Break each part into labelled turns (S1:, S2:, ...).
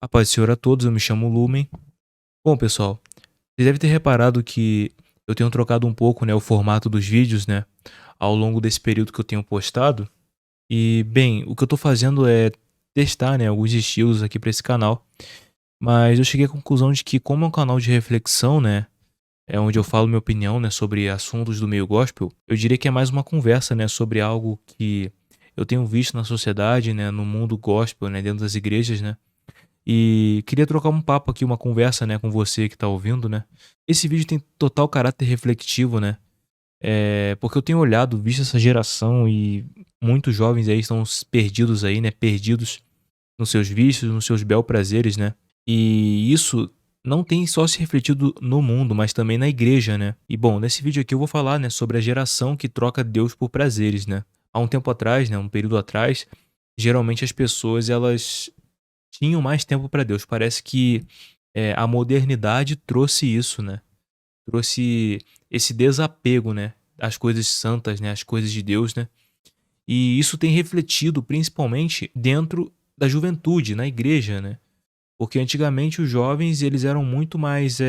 S1: A paz do Senhor a todos, eu me chamo Lumen. Bom, pessoal, vocês devem ter reparado que eu tenho trocado um pouco, né, o formato dos vídeos, né, ao longo desse período que eu tenho postado. E, bem, o que eu tô fazendo é testar, né, alguns estilos aqui para esse canal. Mas eu cheguei à conclusão de que, como é um canal de reflexão, né, é onde eu falo minha opinião, né, sobre assuntos do meio gospel, eu diria que é mais uma conversa, né, sobre algo que eu tenho visto na sociedade, né, no mundo gospel, né, dentro das igrejas, né. E queria trocar um papo aqui, uma conversa, né, com você que tá ouvindo, né. Esse vídeo tem total caráter reflexivo, né, porque eu tenho olhado, visto essa geração e muitos jovens aí estão perdidos aí, né, perdidos nos seus vícios, nos seus bel prazeres, né. E isso não tem só se refletido no mundo, mas também na igreja, né. E bom, nesse vídeo aqui eu vou falar, né, sobre a geração que troca Deus por prazeres, né. Há um tempo atrás, né, um período atrás, geralmente as pessoas elas tinham mais tempo para Deus. Parece que, a modernidade trouxe isso, né, trouxe esse desapego, né, às coisas santas, né, às coisas de Deus, né. E isso tem refletido principalmente dentro da juventude, na igreja, né. Porque antigamente os jovens eles eram muito mais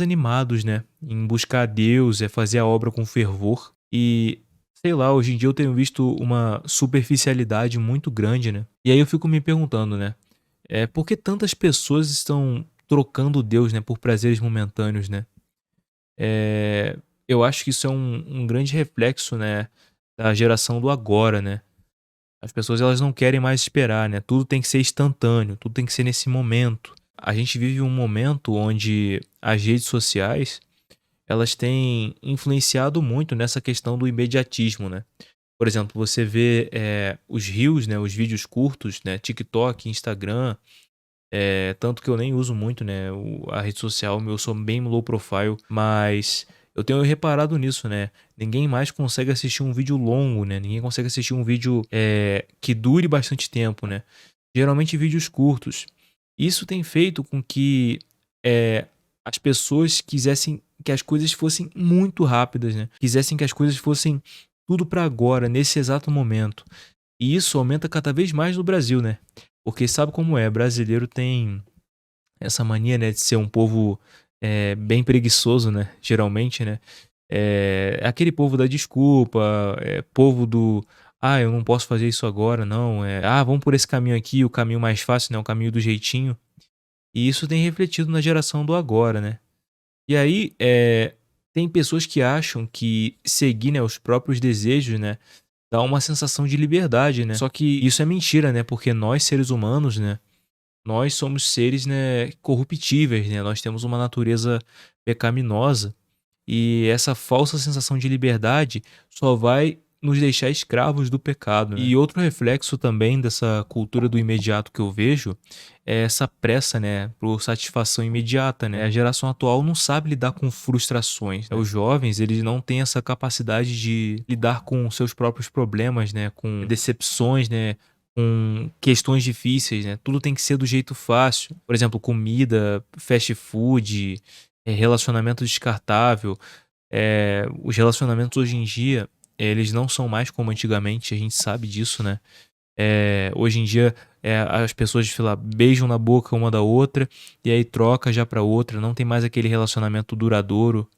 S1: animados, né, em buscar a Deus, fazer a obra com fervor. E, sei lá, hoje em dia eu tenho visto uma superficialidade muito grande, né. E aí eu fico me perguntando, né, por que tantas pessoas estão trocando Deus, né, por prazeres momentâneos, né? Eu acho que isso é um grande reflexo, né, da geração do agora, né? As pessoas elas não querem mais esperar, né? Tudo tem que ser instantâneo, tudo tem que ser nesse momento. A gente vive um momento onde as redes sociais elas têm influenciado muito nessa questão do imediatismo, né? Por exemplo, você vê os reels, né, os vídeos curtos, né, TikTok, Instagram. Tanto que eu nem uso muito, né, a rede social, eu sou bem low profile, mas eu tenho reparado nisso, né, ninguém mais consegue assistir um vídeo longo, né, ninguém consegue assistir um vídeo, que dure bastante tempo, né, geralmente vídeos curtos. Isso tem feito com que, as pessoas quisessem que as coisas fossem muito rápidas, né, quisessem que as coisas fossem tudo para agora, nesse exato momento. E isso aumenta cada vez mais no Brasil, né. Porque sabe como é, brasileiro tem essa mania, né, de ser um povo, bem preguiçoso, né, geralmente, né. É aquele povo da desculpa, povo do: "Ah, eu não posso fazer isso agora não", "Ah, vamos por esse caminho aqui, o caminho mais fácil, né, o caminho do jeitinho". E isso tem refletido na geração do agora, né. E aí, tem pessoas que acham que seguir, né, os próprios desejos, né, dá uma sensação de liberdade, né. Só que isso é mentira, né, porque nós seres humanos, né, nós somos seres, né, corruptíveis, né, nós temos uma natureza pecaminosa, e essa falsa sensação de liberdade só vai nos deixar escravos do pecado, né. E outro reflexo também dessa cultura do imediato que eu vejo, é essa pressa, né, por satisfação imediata, né. A geração atual não sabe lidar com frustrações, né. Os jovens, eles não têm essa capacidade de lidar com seus próprios problemas, né, com decepções, né, com questões difíceis, né, tudo tem que ser do jeito fácil. Por exemplo, comida, fast food, relacionamento descartável. Os relacionamentos hoje em dia, eles não são mais como antigamente, a gente sabe disso, né. Hoje em dia, as pessoas, sei lá, beijam na boca uma da outra, e aí troca já pra outra, não tem mais aquele relacionamento duradouro.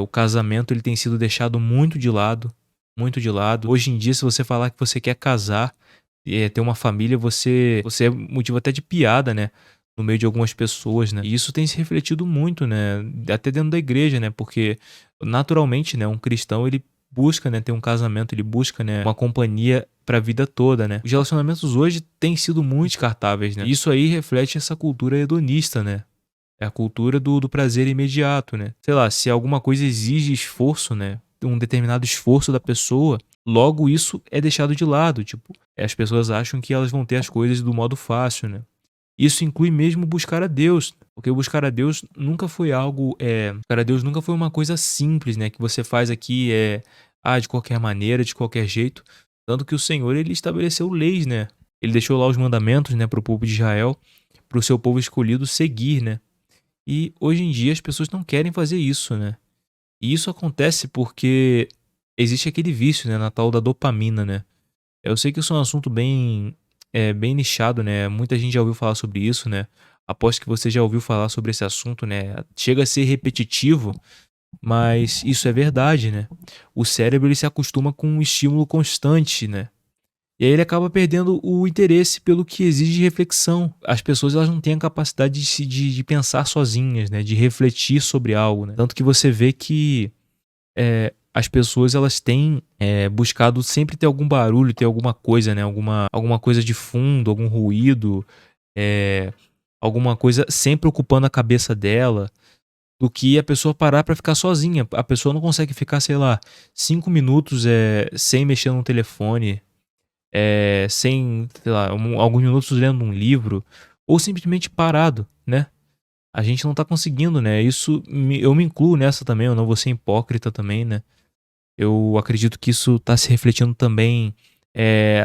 S1: O casamento ele tem sido deixado muito de lado, muito de lado. Hoje em dia, se você falar que você quer casar, ter uma família, você é motivo até de piada, né, no meio de algumas pessoas, né. E isso tem se refletido muito, né, até dentro da igreja, né, porque naturalmente, né, um cristão ele busca, né, ter um casamento, ele busca, né, uma companhia pra vida toda, né. Os relacionamentos hoje têm sido muito descartáveis, né. Isso aí reflete essa cultura hedonista, né. É a cultura do prazer imediato, né. Sei lá, se alguma coisa exige esforço, né, um determinado esforço da pessoa, logo isso é deixado de lado, tipo, as pessoas acham que elas vão ter as coisas do modo fácil, né. Isso inclui mesmo buscar a Deus, porque buscar a Deus nunca foi algo, buscar a Deus nunca foi uma coisa simples, né, que você faz aqui, de qualquer maneira, de qualquer jeito. Tanto que o Senhor ele estabeleceu leis, né. Ele deixou lá os mandamentos, né, para o povo de Israel, para o seu povo escolhido seguir, né. E hoje em dia as pessoas não querem fazer isso, né. E isso acontece porque existe aquele vício, né, na tal da dopamina, né. Eu sei que isso é um assunto bem, bem nichado, né, muita gente já ouviu falar sobre isso, né. Aposto que você já ouviu falar sobre esse assunto, né. Chega a ser repetitivo, mas isso é verdade, né. O cérebro ele se acostuma com um estímulo constante, né. E aí ele acaba perdendo o interesse pelo que exige reflexão. As pessoas elas não têm a capacidade de pensar sozinhas, né, de refletir sobre algo, né. Tanto que você vê que, as pessoas elas têm, buscado sempre ter algum barulho, ter alguma coisa, né, alguma coisa de fundo, algum ruído, eh, alguma coisa sempre ocupando a cabeça dela, do que a pessoa parar pra ficar sozinha. A pessoa não consegue ficar, sei lá, 5 minutos, sem mexer no telefone, sem, sei lá, alguns minutos lendo um livro, ou simplesmente parado, né. A gente não tá conseguindo, né, eu me incluo nessa também, eu não vou ser hipócrita também, né. Eu acredito que isso tá se refletindo também,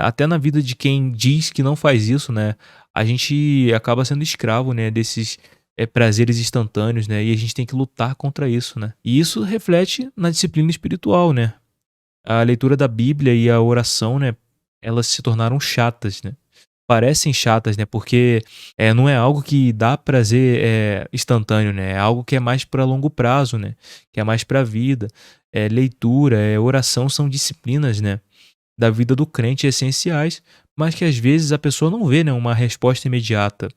S1: até na vida de quem diz que não faz isso, né. A gente acaba sendo escravo, né, desses, prazeres instantâneos, né, e a gente tem que lutar contra isso, né. E isso reflete na disciplina espiritual, né. A leitura da Bíblia e a oração, né, elas se tornaram chatas, né. Parecem chatas, né, porque, não é algo que dá prazer, instantâneo, né, é algo que é mais para longo prazo, né, que é mais pra vida. Leitura, oração são disciplinas, né, da vida do crente essenciais, mas que às vezes a pessoa não vê, né, uma resposta imediata,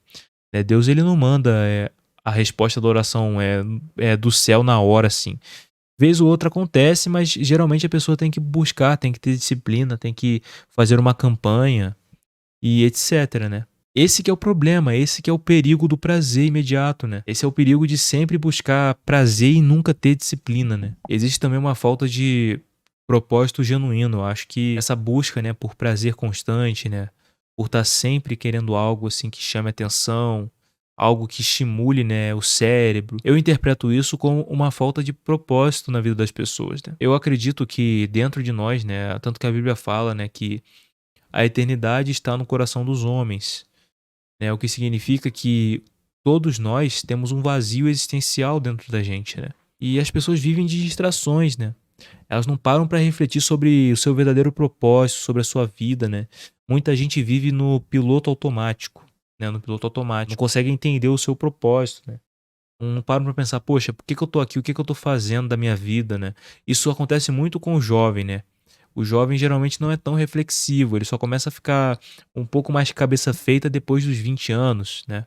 S1: né. Deus ele não manda, a resposta da oração, do céu na hora, assim. Vez ou outra acontece, mas geralmente a pessoa tem que buscar, tem que ter disciplina, tem que fazer uma campanha e etcétera, né. Esse que é o problema, esse que é o perigo do prazer imediato, né. Esse é o perigo de sempre buscar prazer e nunca ter disciplina, né. Existe também uma falta de propósito genuíno, eu acho que essa busca, né, por prazer constante, né, por estar sempre querendo algo, assim, que chame atenção, algo que estimule, né, o cérebro, eu interpreto isso como uma falta de propósito na vida das pessoas, né. Eu acredito que dentro de nós, né, tanto que a Bíblia fala, né, que a eternidade está no coração dos homens, né, o que significa que todos nós temos um vazio existencial dentro da gente, né. E as pessoas vivem de distrações, né. Elas não param para refletir sobre o seu verdadeiro propósito, sobre a sua vida, né. Muita gente vive no piloto automático, né, no piloto automático, não consegue entender o seu propósito, né. Não param pra pensar: "Poxa, por que que eu tô aqui? O que que eu tô fazendo da minha vida?", né. Isso acontece muito com o jovem, né. O jovem geralmente não é tão reflexivo, ele só começa a ficar um pouco mais cabeça feita depois dos 20 anos, né.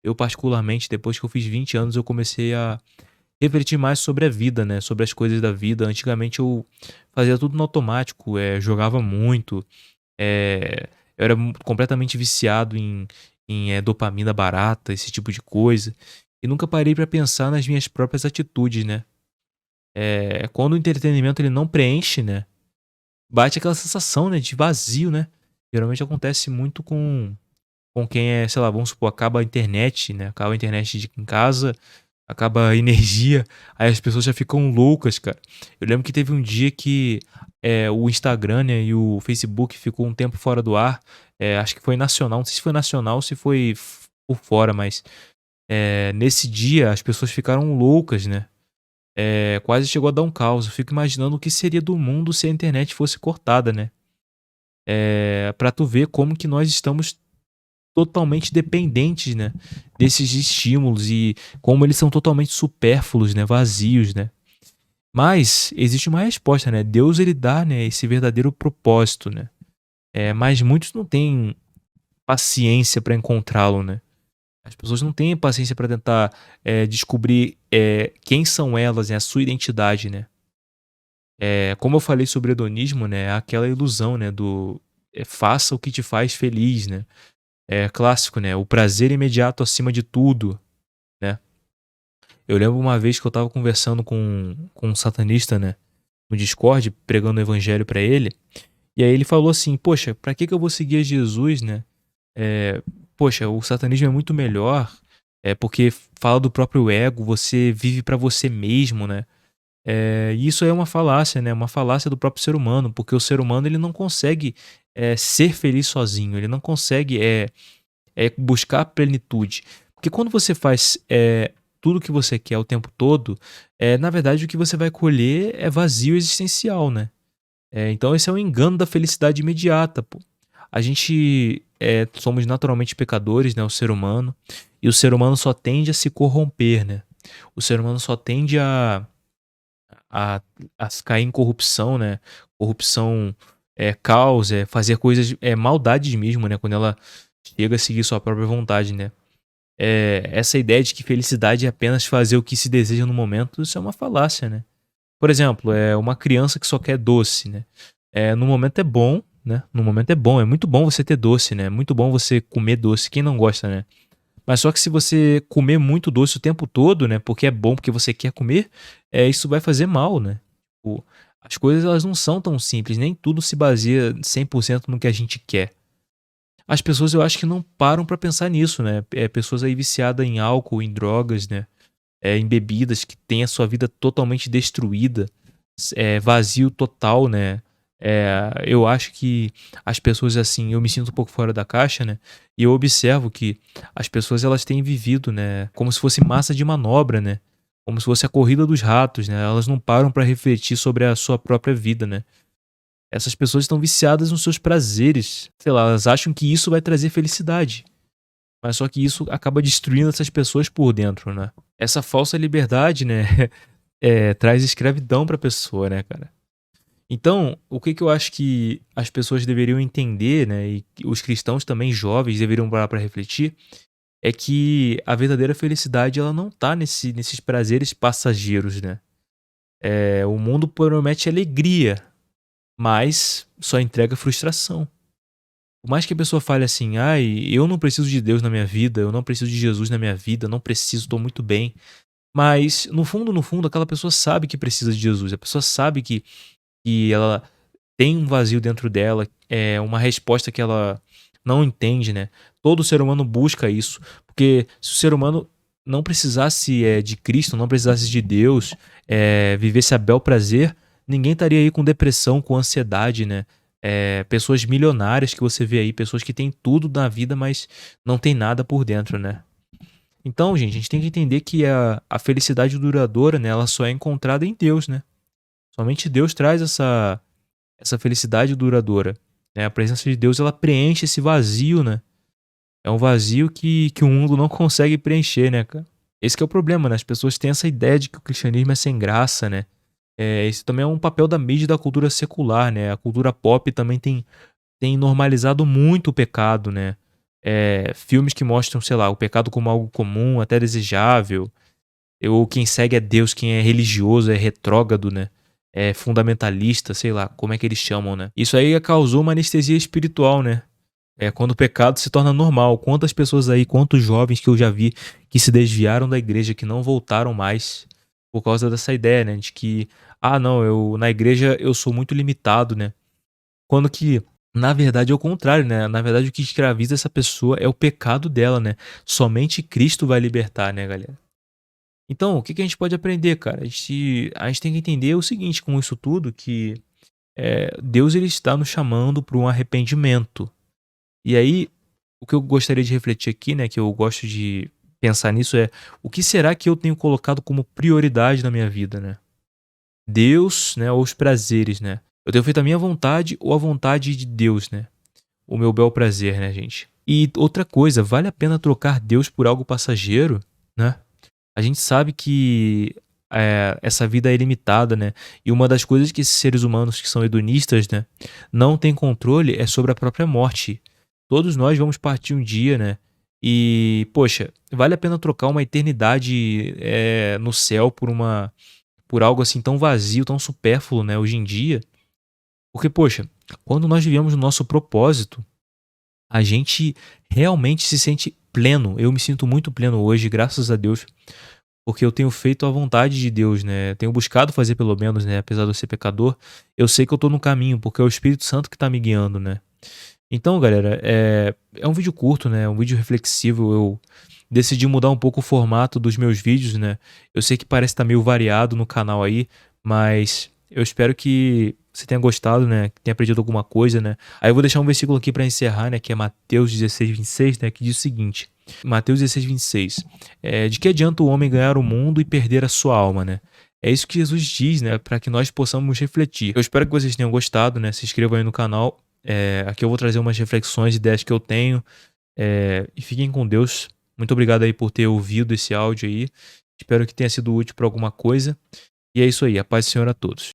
S1: Eu particularmente, depois que eu fiz 20 anos, eu comecei a refletir mais sobre a vida, né, sobre as coisas da vida. Antigamente eu fazia tudo no automático, jogava muito, eu era completamente viciado em dopamina barata, esse tipo de coisa, e nunca parei pra pensar nas minhas próprias atitudes, né. Quando o entretenimento ele não preenche, né, bate aquela sensação, né, de vazio, né. Geralmente acontece muito com quem sei lá, vamos supor, acaba a internet, né, acaba a internet em casa, acaba a energia, aí as pessoas já ficam loucas, cara. Eu lembro que teve um dia que, o Instagram, né, e o Facebook ficou um tempo fora do ar, acho que foi nacional, não sei se foi nacional ou se foi por fora, mas, nesse dia as pessoas ficaram loucas, né. Quase chegou a dar um caos. Eu fico imaginando o que seria do mundo se a internet fosse cortada, né. Pra tu ver como que nós estamos totalmente dependentes, né, desses estímulos e como eles são totalmente supérfluos, né, vazios, né. Mas existe uma resposta, né, Deus ele dá, né, esse verdadeiro propósito, né. Mas muitos não têm paciência para encontrá-lo, né. As pessoas não têm paciência para tentar, descobrir, quem são elas, né, a sua identidade, né. Como eu falei sobre hedonismo, né, é aquela ilusão, né, faça o que te faz feliz, né. É clássico, né, o prazer imediato acima de tudo, né. Eu lembro uma vez que eu estava conversando com um satanista, né, no Discord, pregando o evangelho pra ele, e aí ele falou assim: "Poxa, pra que que eu vou seguir a Jesus, né, eh, poxa, o satanismo é muito melhor, porque fala do próprio ego, você vive pra você mesmo, né". E isso é uma falácia, né, uma falácia do próprio ser humano, porque o ser humano ele não consegue, ser feliz sozinho, ele não consegue, buscar a plenitude. Porque quando você faz, tudo o que você quer o tempo todo, na verdade o que você vai colher é vazio existencial, né. Então esse é um engano da felicidade imediata, pô. a gente somos naturalmente pecadores, né, o ser humano, e o ser humano só tende a se corromper, né? O ser humano só tende a, a cair em corrupção, né? Corrupção caos, fazer coisas, maldades mesmo, né? Quando ela chega a seguir sua própria vontade, né? Essa ideia de que felicidade é apenas fazer o que se deseja no momento, isso é uma falácia, né? Por exemplo, uma criança que só quer doce, né? No momento é bom, né? No momento é bom, é muito bom você ter doce, né? É muito bom você comer doce, quem não gosta, né? Mas só que se você comer muito doce o tempo todo, né? Porque é bom, porque você quer comer, isso vai fazer mal, né? Tipo, as coisas elas não são tão simples, nem tudo se baseia 100% no que a gente quer. As pessoas eu acho que não param pra pensar nisso, né? Pessoas aí viciadas em álcool, em drogas, né? Em bebidas que têm a sua vida totalmente destruída, vazio total, né? Eu acho que as pessoas assim, eu me sinto um pouco fora da caixa, né? E eu observo que as pessoas elas têm vivido, né? Como se fosse massa de manobra, né? Como se fosse a corrida dos ratos, né? Elas não param pra refletir sobre a sua própria vida, né? Essas pessoas estão viciadas nos seus prazeres. Sei lá, elas acham que isso vai trazer felicidade. Mas só que isso acaba destruindo essas pessoas por dentro, né? Essa falsa liberdade, né, traz escravidão pra pessoa, né, cara? Então, o que eu acho que as pessoas deveriam entender, né, e que os cristãos também jovens deveriam parar pra refletir, é que a verdadeira felicidade ela não tá nesses prazeres passageiros, né? O mundo promete alegria, mas só entrega frustração. Por mais que a pessoa fale assim, ai, eu não preciso de Deus na minha vida, eu não preciso de Jesus na minha vida, eu não preciso, tô muito bem. Mas, no fundo, aquela pessoa sabe que precisa de Jesus. A pessoa sabe que ela tem um vazio dentro dela, é uma resposta que ela não entende, né? Todo ser humano busca isso. Porque se o ser humano não precisasse de Cristo, não precisasse de Deus, vivesse a bel prazer, ninguém estaria aí com depressão, com ansiedade, né? Pessoas milionárias que você vê aí, pessoas que têm tudo na vida, mas não tem nada por dentro, né? Então, gente, a gente tem que entender que a felicidade duradoura, né, ela só é encontrada em Deus, né? Somente Deus traz essa felicidade duradoura, né? A presença de Deus, ela preenche esse vazio, né? É um vazio que o mundo não consegue preencher, né, cara? Esse que é o problema, né? As pessoas têm essa ideia de que o cristianismo é sem graça, né? Esse também é um papel da mídia e da cultura secular, né? A cultura pop também tem normalizado muito o pecado, né? Filmes que mostram, sei lá, o pecado como algo comum, até desejável. Ou quem segue é Deus, quem é religioso, é retrógrado, né? É fundamentalista, sei lá, como é que eles chamam, né? Isso aí causou uma anestesia espiritual, né? Quando o pecado se torna normal. Quantas pessoas aí, quantos jovens que eu já vi que se desviaram da igreja, que não voltaram mais por causa dessa ideia, né? De que, não, na igreja eu sou muito limitado, né? Quando que, na verdade, é o contrário, né? Na verdade, o que escraviza essa pessoa é o pecado dela, né? Somente Cristo vai libertar, né, galera? Então, o que a gente pode aprender, cara? A gente tem que entender o seguinte com isso tudo, que Deus ele está nos chamando para um arrependimento. E aí, o que eu gostaria de refletir aqui, né, que eu gosto de pensar nisso o que será que eu tenho colocado como prioridade na minha vida, né? Deus, né, ou os prazeres, né? Eu tenho feito a minha vontade ou a vontade de Deus, né? O meu bel prazer, né, gente? E outra coisa, vale a pena trocar Deus por algo passageiro, né? A gente sabe que essa vida é limitada, né? E uma das coisas que esses seres humanos que são hedonistas, né, não têm controle é sobre a própria morte. Todos nós vamos partir um dia, né? E, poxa, vale a pena trocar uma eternidade no céu por algo assim tão vazio, tão supérfluo, né, hoje em dia? Porque, poxa, quando nós vivemos o nosso propósito, a gente realmente se sente pleno. Eu me sinto muito pleno hoje, graças a Deus, porque eu tenho feito a vontade de Deus, né? Tenho buscado fazer pelo menos, né? Apesar de eu ser pecador, eu sei que eu tô no caminho, porque é o Espírito Santo que tá me guiando, né? Então, galera, é um vídeo curto, né? Um vídeo reflexivo. Eu decidi mudar um pouco o formato dos meus vídeos, né? Eu sei que parece estar meio variado no canal aí, mas eu espero que você tenha gostado, né? Que tenha aprendido alguma coisa, né? Aí eu vou deixar um versículo aqui para encerrar, né? Que é Mateus 16:26, né? Que diz o seguinte: Mateus 16:26. De que adianta o homem ganhar o mundo e perder a sua alma, né? É isso que Jesus diz, né? Para que nós possamos refletir. Eu espero que vocês tenham gostado, né? Se inscrevam aí no canal Aqui eu vou trazer umas reflexões, ideias que eu tenho. E fiquem com Deus. Muito obrigado aí por ter ouvido esse áudio aí. Espero que tenha sido útil para alguma coisa. E é isso aí. A paz do Senhor a todos.